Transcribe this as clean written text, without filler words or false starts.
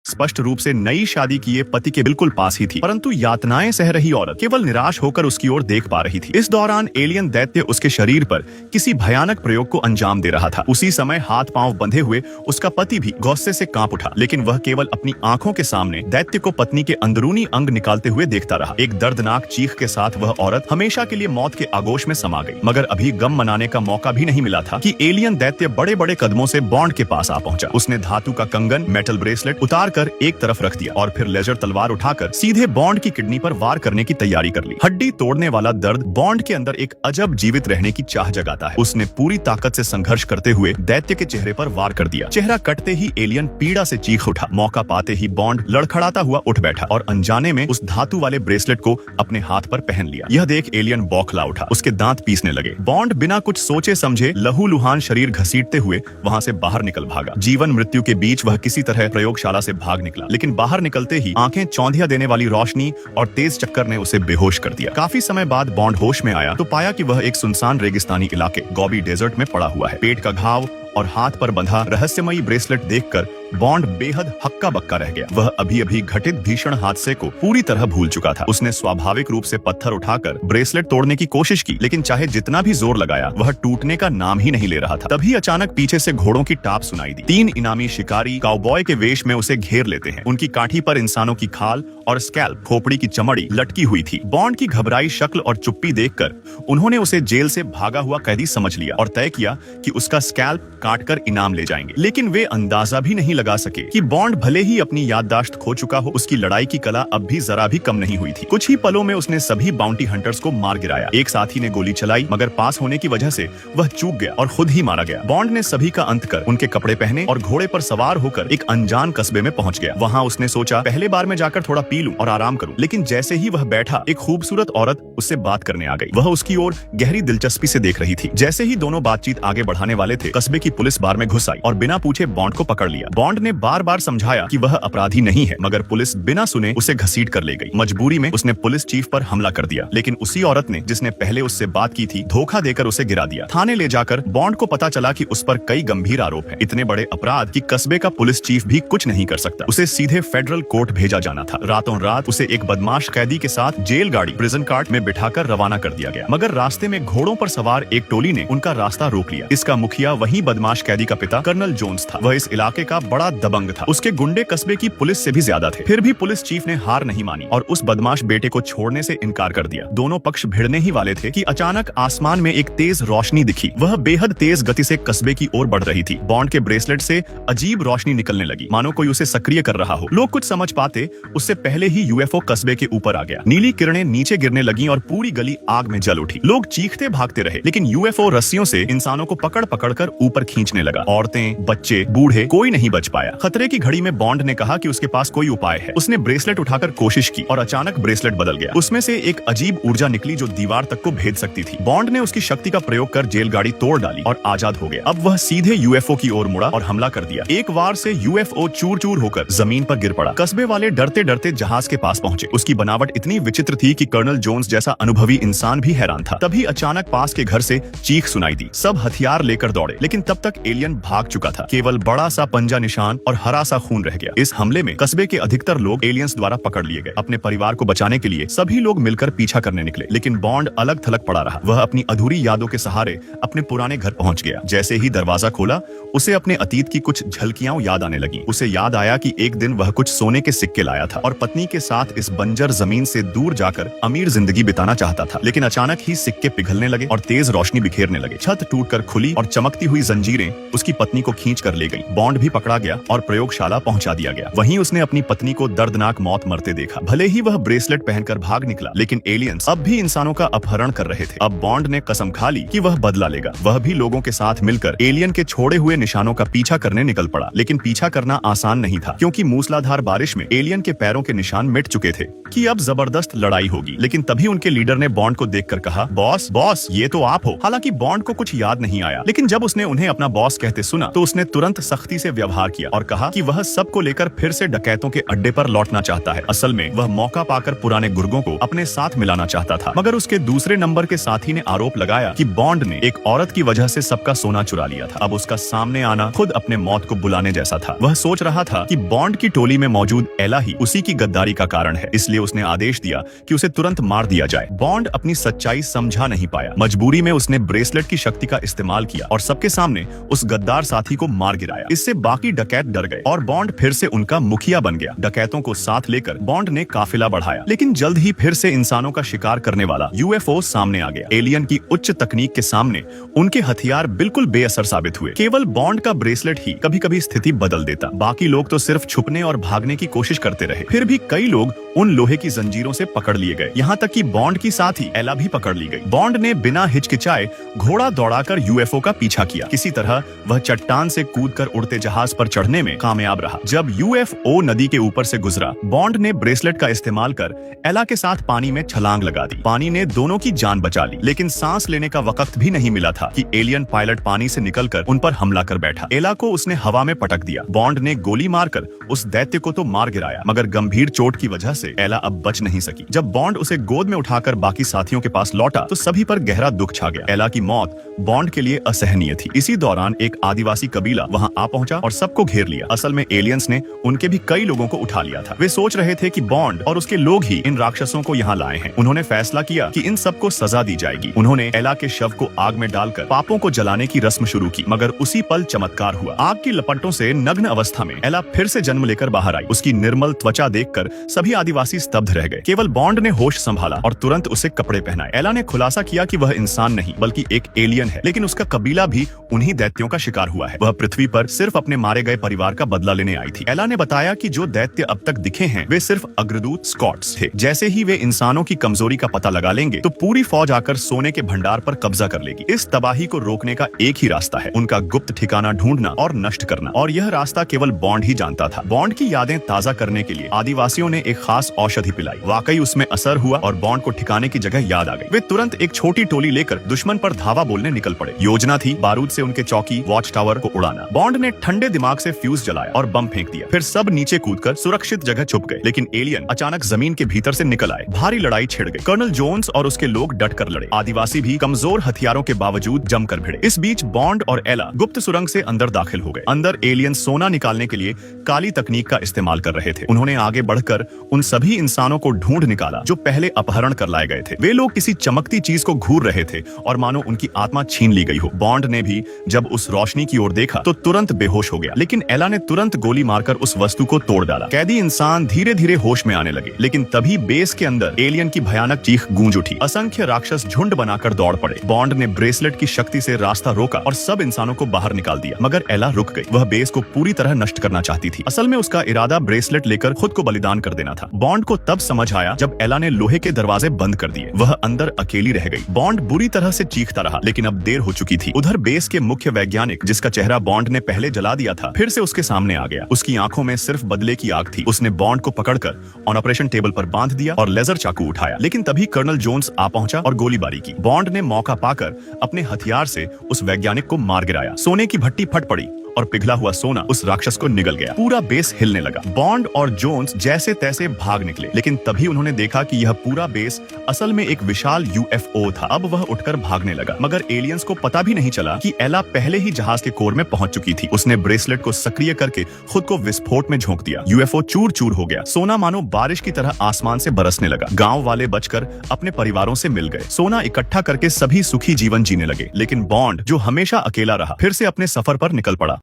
स्पष्ट रूप से नई शादी किए पति के बिल्कुल पास ही थी, परंतु यातनाएं सह रही औरत केवल निराश होकर उसकी ओर देख पा रही थी। इस दौरान एलियन दैत्य उसके शरीर पर किसी भयानक प्रयोग को अंजाम दे रहा था। उसी समय हाथ पांव बंधे हुए उसका पति भी गुस्से से कांप उठा, लेकिन वह केवल अपनी आंखों के सामने दैत्य को पत्नी के अंदरूनी अंग निकालते हुए देखता रहा। एक दर्दनाक चीख के साथ वह औरत हमेशा के लिए मौत के आगोश में समा गई। मगर अभी गम मनाने का मौका भी नहीं मिला था कि एलियन दैत्य बड़े बड़े कदमों से बॉन्ड के पास आ पहुंचा। उसने धातु का कंगन, मेटल ब्रेसलेट उतार कर एक तरफ रख दिया और फिर लेजर तलवार उठाकर सीधे बॉन्ड की किडनी पर वार करने की तैयारी कर ली। हड्डी तोड़ने वाला दर्द बॉन्ड के अंदर एक अजब जीवित रहने की चाह जगाता है। उसने पूरी ताकत से संघर्ष करते हुए दैत्य के चेहरे पर वार कर दिया। चेहरा कटते ही एलियन पीड़ा से चीख उठा। मौका पाते ही बॉन्ड लड़खड़ाता हुआ उठ बैठा और अनजाने में उस धातु वाले ब्रेसलेट को अपने हाथ पर पहन लिया। यह देख एलियन बौखला उठा, उसके दांत पीसने लगे। बॉन्ड बिना कुछ सोचे समझे लहूलुहान शरीर घसीटते हुए वहां से बाहर निकल भागा। जीवन मृत्यु के बीच वह किसी तरह प्रयोगशाला से भाग निकला, लेकिन बाहर निकलते ही आंखें चौंधिया देने वाली रोशनी और तेज चक्कर ने उसे बेहोश कर दिया। काफी समय बाद बॉन्ड होश में आया तो पाया कि वह एक सुनसान रेगिस्तानी इलाके गोबी डेजर्ट में पड़ा हुआ है। पेट का घाव और हाथ पर बंधा रहस्यमयी ब्रेसलेट देखकर बॉन्ड बेहद हक्का बक्का रह गया। वह अभी अभी घटित भीषण हादसे को पूरी तरह भूल चुका था। उसने स्वाभाविक रूप से पत्थर उठाकर ब्रेसलेट तोड़ने की कोशिश की, लेकिन चाहे जितना भी जोर लगाया वह टूटने का नाम ही नहीं ले रहा था। तभी अचानक पीछे से घोड़ों की टाप सुनाई दी। 3 इनामी शिकारी काउबॉय के वेश में उसे घेर लेते हैं। उनकी काठी पर इंसानों की खाल और स्कैल्प, खोपड़ी की चमड़ी लटकी हुई थी। बॉन्ड की घबराई शक्ल और चुप्पी देखकर उन्होंने उसे जेल से भागा हुआ कैदी समझ लिया और तय किया कि उसका स्कैल्प काटकर इनाम ले जाएंगे। लेकिन वे अंदाजा भी नहीं लगा सके कि बॉन्ड भले ही अपनी याददाश्त खो चुका हो, उसकी लड़ाई की कला अब भी जरा भी कम नहीं हुई थी। कुछ ही पलों में उसने सभी बाउंटी हंटर्स को मार गिराया। एक साथी ने गोली चलाई, मगर पास होने की वजह से वह चूक गया और खुद ही मारा गया। बॉन्ड ने सभी का अंत कर उनके कपड़े पहने और घोड़े पर सवार होकर एक अनजान कस्बे में पहुंच गया। वहां उसने सोचा पहले बार में जाकर थोड़ा पी लूं और आराम करूं, लेकिन जैसे ही वह बैठा एक खूबसूरत औरत उससे बात करने आ गई। वह उसकी ओर गहरी दिलचस्पी से देख रही थी। जैसे ही दोनों बातचीत आगे बढ़ाने वाले थे, कस्बे की पुलिस बार में घुस आई और बिना पूछे बॉन्ड को पकड़ लिया। बॉन्ड ने बार बार समझाया कि वह अपराधी नहीं है, मगर पुलिस बिना सुने उसे घसीट कर ले गई। मजबूरी में उसने पुलिस चीफ पर हमला कर दिया, लेकिन उसी औरत ने जिसने पहले उससे बात की थी धोखा देकर उसे गिरा दिया। थाने ले जाकर बॉन्ड को पता चला कि उस पर कई गंभीर आरोप हैं। इतने बड़े अपराध कि कस्बे का पुलिस चीफ भी कुछ नहीं कर सकता। उसे सीधे फेडरल कोर्ट भेजा जाना था। रातों रात उसे एक बदमाश कैदी के साथ जेल गाड़ी प्रिजन कार्ट में बिठाकर रवाना कर दिया गया, मगर रास्ते में घोड़ों पर सवार एक टोली ने उनका रास्ता रोक लिया। इसका मुखिया वही बदमाश कैदी का पिता कर्नल जोन्स था। वह इस इलाके का बड़ा दबंग था। उसके गुंडे कस्बे की पुलिस से भी ज्यादा थे। फिर भी पुलिस चीफ ने हार नहीं मानी और उस बदमाश बेटे को छोड़ने से इनकार कर दिया। दोनों पक्ष भिड़ने ही वाले थे कि अचानक आसमान में एक तेज रोशनी दिखी। वह बेहद तेज गति से कस्बे की ओर बढ़ रही थी। बॉन्ड के ब्रेसलेट से अजीब रोशनी निकलने लगी, मानो कोई उसे सक्रिय कर रहा हो। लोग कुछ समझ पाते उससे पहले ही यूएफओ कस्बे के ऊपर आ गया। नीली किरणें नीचे गिरने लगी और पूरी गली आग में जल उठी। लोग चीखते भागते रहे, लेकिन यूएफओ रस्सियों से इंसानों को पकड़ पकड़ कर ऊपर खींचने लगा। औरतें, बच्चे, बूढ़े, कोई नहीं बच पाया। खतरे की घड़ी में बॉन्ड ने कहा कि उसके पास कोई उपाय है। उसने ब्रेसलेट उठाकर कोशिश की और अचानक ब्रेसलेट बदल गया। उसमें से एक अजीब ऊर्जा निकली जो दीवार तक को भेद सकती थी। बॉन्ड ने उसकी शक्ति का प्रयोग कर जेल गाड़ी तोड़ डाली और आजाद हो गया। अब वह सीधे यूएफओ की ओर मुड़ा और हमला कर दिया। एक वार से यूएफओ चूर चूर होकर जमीन पर गिर पड़ा। कस्बे वाले डरते डरते जहाज के पास पहुंचे। उसकी बनावट इतनी विचित्र थी कि कर्नल जोन्स जैसा अनुभवी इंसान भी हैरान था। तभी अचानक पास के घर से चीख सुनाई दी। सब हथियार लेकर दौड़े, लेकिन तब तक एलियन भाग चुका था। केवल बड़ा सा पंजा निशान और हरा सा खून रह गया। इस हमले में कस्बे के अधिकतर लोग एलियंस द्वारा पकड़ लिए गए। अपने परिवार को बचाने के लिए सभी लोग मिलकर पीछा करने निकले, लेकिन बॉन्ड अलग थलग पड़ा रहा। वह अपनी अधूरी यादों के सहारे अपने पुराने घर पहुंच गया। जैसे ही दरवाजा खोला, उसे अपने अतीत की कुछ झलकियां याद आने लगी। उसे याद आया कि एक दिन वह कुछ सोने के सिक्के लाया था और पत्नी के साथ इस बंजर जमीन से दूर जाकर अमीर जिंदगी बिताना चाहता था। लेकिन अचानक ही सिक्के पिघलने लगे और तेज रोशनी बिखेरने लगे। छत टूटकर खुली और चमकती हुई जंजीरें उसकी पत्नी को खींच कर ले गई। बॉन्ड भी पकड़ा गया और प्रयोगशाला पहुंचा दिया गया। वहीं उसने अपनी पत्नी को दर्दनाक मौत मरते देखा। भले ही वह ब्रेसलेट पहनकर भाग निकला, लेकिन एलियंस अब भी इंसानों का अपहरण कर रहे थे। अब बॉन्ड ने कसम खा ली कि वह बदला लेगा। वह भी लोगों के साथ मिलकर एलियन के छोड़े हुए निशानों का पीछा करने निकल पड़ा। लेकिन पीछा करना आसान नहीं था, क्योंकि मूसलाधार बारिश में एलियन के पैरों के निशान मिट चुके थे कि अब जबरदस्त लड़ाई होगी। लेकिन तभी उनके लीडर ने बॉन्ड को देखकर कहा, बॉस बॉस, ये तो आप हो। हालांकि बॉन्ड को कुछ याद नहीं आया, लेकिन जब उसने उन्हें अपना बॉस कहते सुना तो उसने तुरंत सख्ती से व्यवहार किया और कहा कि वह सबको लेकर फिर से डकैतों के अड्डे पर लौटना चाहता है। असल में वह मौका पाकर पुराने गुर्गों को अपने साथ मिलाना चाहता था, मगर उसके दूसरे नंबर के साथी ने आरोप लगाया कि बॉन्ड ने एक औरत की वजह से सबका सोना चुरा लिया था। अब उसका सामने आना खुद अपने मौत को बुलाने जैसा था। वह सोच रहा था कि बॉन्ड की टोली में मौजूद एला ही उसी की गद्दारी का कारण है, इसलिए उसने आदेश दिया कि उसे तुरंत मार दिया जाए। बॉन्ड अपनी सच्चाई समझा नहीं पाया। मजबूरी में उसने ब्रेसलेट की शक्ति का इस्तेमाल किया और सबके सामने उस गद्दार साथी को मार गिराया। इससे बाकी डकैत डर गए और बॉन्ड फिर से उनका मुखिया बन गया। डकैतों को साथ लेकर बॉन्ड ने काफिला बढ़ाया, लेकिन जल्द ही फिर से इंसानों का शिकार करने वाला यूएफओ सामने आ गया। एलियन की उच्च तकनीक के सामने उनके हथियार बिल्कुल बेअसर साबित हुए। केवल बॉन्ड का ब्रेसलेट ही कभी कभी स्थिति बदल देता। बाकी लोग तो सिर्फ छुपने और भागने की कोशिश करते रहे। फिर भी कई लोग उन लोहे की जंजीरों से पकड़ लिए गए, यहाँ तक कि बॉन्ड की साथी एला भी पकड़ ली गई। बॉन्ड ने बिना हिचकिचाए घोड़ा दौड़ाकर यूएफओ का पीछा किया। किसी तरह वह चट्टान से कूदकर उड़ते जहाज पर चढ़ने में कामयाब रहा। जब यूएफओ नदी के ऊपर से गुजरा, बॉन्ड ने ब्रेसलेट का इस्तेमाल कर एला के साथ पानी में छलांग लगा दी। पानी ने दोनों की जान बचा ली, लेकिन सांस लेने का वक्त भी नहीं मिला था कि एलियन पायलट पानी से निकलकर उन पर हमला कर बैठा। एला को उसने हवा में पटक दिया। बॉन्ड ने गोली मारकर उस दैत्य को तो मार गिराया, मगर गंभीर चोट की वजह से एला अब बच नहीं सकी। जब बॉन्ड उसे गोद में उठाकर बाकी साथियों के पास लौटा तो सभी पर गहरा दुख छा गया। एला की मौत बॉन्ड के लिए असहनीय थी। इसी दौरान एक आदिवासी कबीला वहां आ पहुंचा और सबको घेर लिया। असल में एलियंस ने उनके भी कई लोगों को उठा लिया था। वे सोच रहे थे कि बॉन्ड और उसके लोग ही इन राक्षसों को यहाँ लाए हैं। उन्होंने फैसला किया कि इन सबको सजा दी जाएगी। उन्होंने एला के शव को आग में डालकर पापों को जलाने की रस्म शुरू की, मगर उसी पल चमत्कार हुआ। आग की लपटों से नग्न अवस्था में एला फिर से जन्म लेकर बाहर आई। उसकी निर्मल त्वचा देखकर सभी आदिवासी स्तब्ध रह गए। केवल बॉन्ड ने होश संभाला और तुरंत उसे कपड़े पहनाए। एला ने खुलासा किया कि वह इंसान नहीं बल्कि एक एलियन है, लेकिन उसका कबीला भी उन्हीं दैत्यों का शिकार हुआ है। वह पृथ्वी पर सिर्फ अपने मारे गए परिवार का बदला लेने आई थी। एला ने बताया कि जो दैत्य अब तक दिखे हैं वे सिर्फ अग्रदूत स्कॉट्स थे। जैसे ही वे इंसानों की कमजोरी का पता लगा लेंगे तो पूरी फौज आकर सोने के भंडार पर कब्जा कर लेगी। इस तबाही को रोकने का एक ही रास्ता है, उनका गुप्त ठिकाना ढूंढना और नष्ट करना, और यह रास्ता केवल बॉन्ड ही जानता था। बॉन्ड की यादें ताजा करने के लिए आदिवासियों ने एक खास औषधि पिलाई। वाकई उसमें असर हुआ और बॉन्ड को ठिकाने की जगह याद आ गई। वे तुरंत एक छोटी टोली लेकर दुश्मन पर धावा बोलने निकल पड़े। योजना थी बारूद से उनके चौकी वॉच टावर को उड़ाना। बॉन्ड ने ठंडे दिमाग से फ्यूज जलाया और बम फेंक दिया। फिर सब नीचे कूदकर सुरक्षित जगह छुप गए, लेकिन एलियन अचानक जमीन के भीतर से निकल आए। भारी लड़ाई छिड़ गई। कर्नल जोन्स और उसके लोग डट कर लड़े। आदिवासी भी कमजोर हथियारों के बावजूद जमकर भिड़े। इस बीच बॉन्ड और एला गुप्त सुरंग से अंदर दाखिल हो गए। अंदर एलियन सोना निकालने के लिए काली तकनीक का इस्तेमाल कर रहे थे। उन्होंने आगे बढ़कर उन सभी इंसानों को ढूंढ निकाला जो पहले अपहरण कर लाए गए थे। वे लोग किसी चमकती चीज को घूर रहे थे और मानो उनकी आत्मा छीन ली गई हो। बॉन्ड ने भी जब उस रोशनी की ओर देखा तो तुरंत बेहोश हो गया, लेकिन एला ने तुरंत गोली मारकर उस वस्तु को तोड़ डाला। कैदी इंसान धीरे धीरे होश में आने लगे, लेकिन तभी बेस के अंदर एलियन की भयानक चीख गूंज उठी। असंख्य राक्षस झुंड बनाकर दौड़ पड़े। बॉन्ड ने ब्रेसलेट की शक्ति से रास्ता रोका और सब इंसानों को बाहर निकाल दिया, मगर एला रुक गई। वह बेस को पूरी तरह नष्ट करना चाहती थी। असल में उसका इरादा ब्रेसलेट लेकर खुद को बलिदान कर देना था। बॉन्ड को तब समझ आया जब एला ने लोहे के दरवाजे बंद कर दिए। वह अंदर अकेली रह गई। बॉन्ड बुरी तरह से चीखता रहा, लेकिन अब देर हो चुकी थी। उधर बेस के मुख्य वैज्ञानिक, जिसका चेहरा बॉन्ड ने पहले जला दिया था, फिर से उसके सामने आ गया। उसकी आंखों में सिर्फ बदले की आग थी। उसने बॉन्ड को पकड़कर ऑन ऑपरेशन टेबल पर बांध दिया और लेजर चाकू उठाया, लेकिन तभी कर्नल जोन्स आ पहुंचा और गोलीबारी की। बॉन्ड ने मौका पाकर अपने हथियार से उस वैज्ञानिक को मार गिराया। सोने की भट्टी फट पड़ी और पिघला हुआ सोना उस राक्षस को निगल गया। पूरा बेस हिलने लगा। बॉन्ड और जोन्स जैसे तैसे भाग निकले, लेकिन तभी उन्होंने देखा कि यह पूरा बेस असल में एक विशाल यूएफओ था। अब वह उठकर भागने लगा, मगर एलियंस को पता भी नहीं चला कि एला पहले ही जहाज के कोर में पहुंच चुकी थी। उसने ब्रेसलेट को सक्रिय करके खुद को विस्फोट में झोंक दिया। यूएफओ चूर चूर हो गया। सोना मानो बारिश की तरह आसमान से बरसने लगा। गांव वाले बचकर अपने परिवारों से मिल गए। सोना इकट्ठा करके सभी सुखी जीवन जीने लगे, लेकिन बॉन्ड, जो हमेशा अकेला रहा, फिर से अपने सफर पर निकल पड़ा।